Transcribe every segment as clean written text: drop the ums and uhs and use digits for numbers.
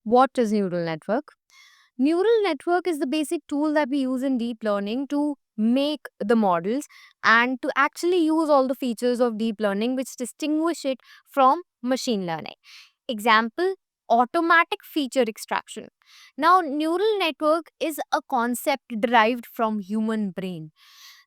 What is neural network? Neural network is the basic tool that we use in deep learning to make the models and to actually use all the features of deep learning which distinguish it from machine learning. Example, automatic feature extraction. Now, neural network is a concept derived from human brain.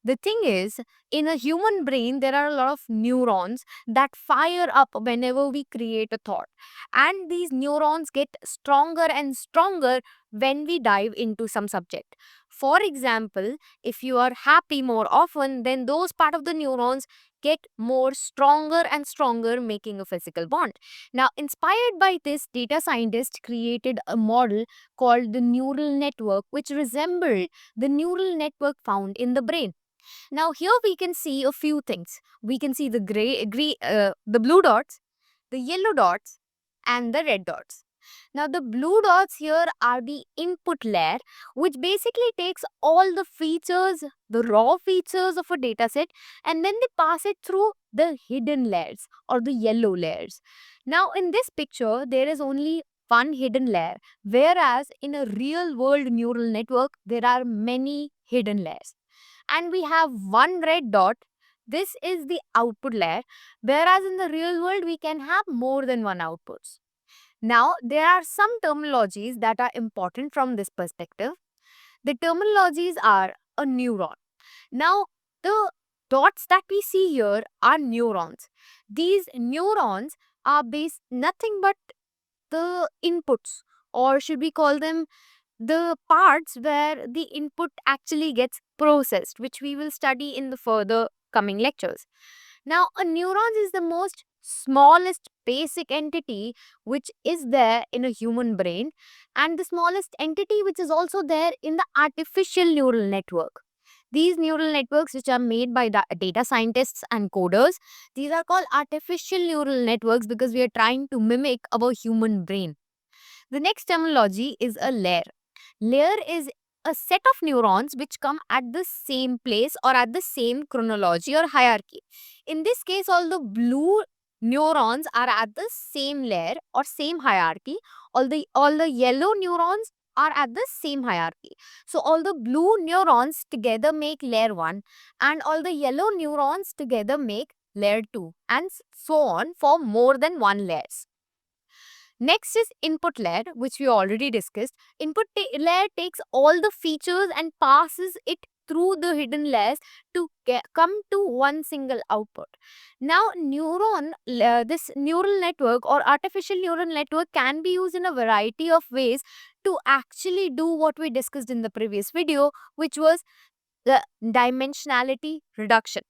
The thing is, in a human brain, there are a lot of neurons that fire up whenever we create a thought. And these neurons get stronger and stronger when we dive into some subject. For example, if you are happy more often, then those part of the neurons get more stronger and stronger, making a physical bond. Now, inspired by this, data scientists created a model called the neural network, which resembled the neural network found in the brain. Now here we can see a few things. We can see the blue dots, the yellow dots, and the red dots. Now the blue dots here are the input layer, which basically takes all the features, the raw features of a dataset, and then they pass it through the hidden layers or the yellow layers. Now in this picture, there is only one hidden layer, whereas in a real world neural network, there are many hidden layers, and we have one red dot. This is the output layer, whereas in the real world we can have more than one outputs. Now, there are some terminologies that are important from this perspective. The terminologies are a neuron. Now, the dots that we see here are neurons. These neurons are based nothing but the inputs, or should we call them the parts where the input actually gets processed, which we will study in the further coming lectures. Now, a neuron is the most smallest basic entity which is there in a human brain, and the smallest entity which is also there in the artificial neural network. These neural networks, which are made by data scientists and coders, these are called artificial neural networks because we are trying to mimic our human brain. The next terminology is a layer. Layer is a set of neurons which come at the same place or at the same chronology or hierarchy. In this case, all the blue neurons are at the same layer or same hierarchy. All the yellow neurons are at the same hierarchy. So all the blue neurons together make layer 1, and all the yellow neurons together make layer 2, and so on for more than one layers. Next is input layer, which we already discussed. Layer takes all the features and passes it through the hidden layers to come to one single output. Now, this neural network or artificial neural network can be used in a variety of ways to actually do what we discussed in the previous video, which was the dimensionality reduction,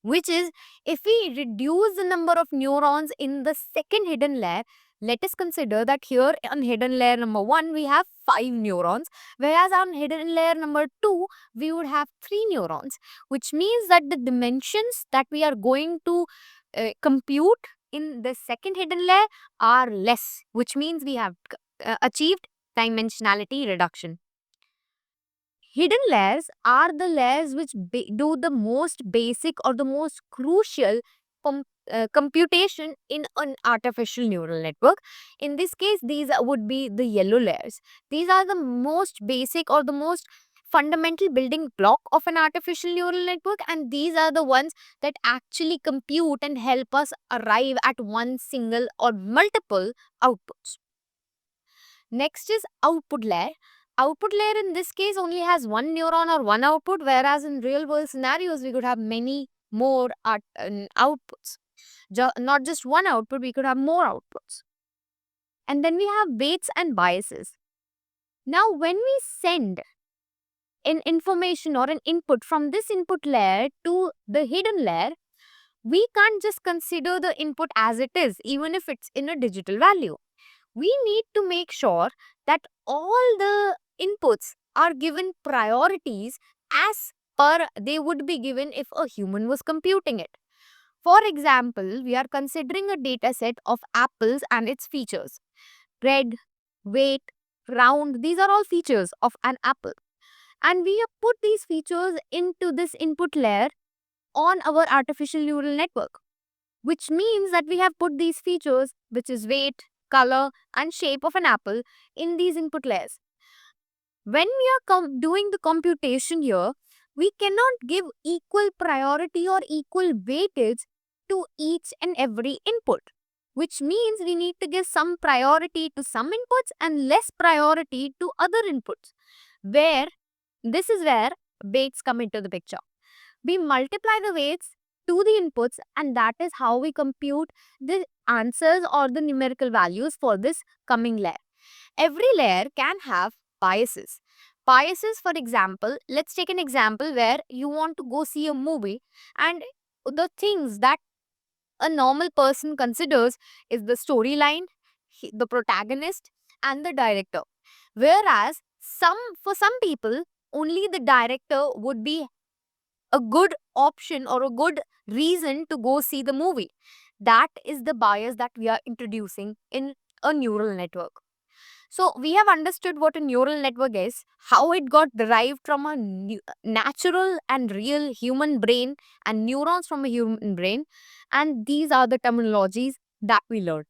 which is if we reduce the number of neurons in the second hidden layer. Let us consider that here on hidden layer number 1 we have 5 neurons, whereas on hidden layer number 2 we would have 3 neurons, which means that the dimensions that we are going to compute in the second hidden layer are less, which means we have achieved dimensionality reduction. Hidden layers are the layers which do the most basic or the most crucial computation in an artificial neural network. In this case, these would be the yellow layers. These are the most basic or the most fundamental building block of an artificial neural network, and these are the ones that actually compute and help us arrive at one single or multiple outputs. Next is output layer. Output layer in this case only has one neuron or one output, whereas in real world scenarios we could have many more outputs. Not just one output, we could have more outputs. And then we have weights and biases. Now, when we send an information or an input from this input layer to the hidden layer, we can't just consider the input as it is, even if it's in a digital value. We need to make sure that all the inputs are given priorities as per they would be given if a human was computing it. For example, we are considering a data set of apples and its features. Red, weight, round, these are all features of an apple. And we have put these features into this input layer on our artificial neural network, which means that we have put these features, which is weight, color, and shape of an apple in these input layers. When we are doing the computation here, we cannot give equal priority or equal weightage to each and every input, which means we need to give some priority to some inputs and less priority to other inputs. Where this is where weights come into the picture. We multiply the weights to the inputs, and that is how we compute the answers or the numerical values for this coming layer. Every layer can have biases. Biases, for example, let's take an example where you want to go see a movie, and the things that a normal person considers is the storyline, the protagonist, and the director. Whereas for some people, only the director would be a good option or a good reason to go see the movie. That is the bias that we are introducing in a neural network. So we have understood what a neural network is, how it got derived from a natural and real human brain and neurons from a human brain, and these are the terminologies that we learned.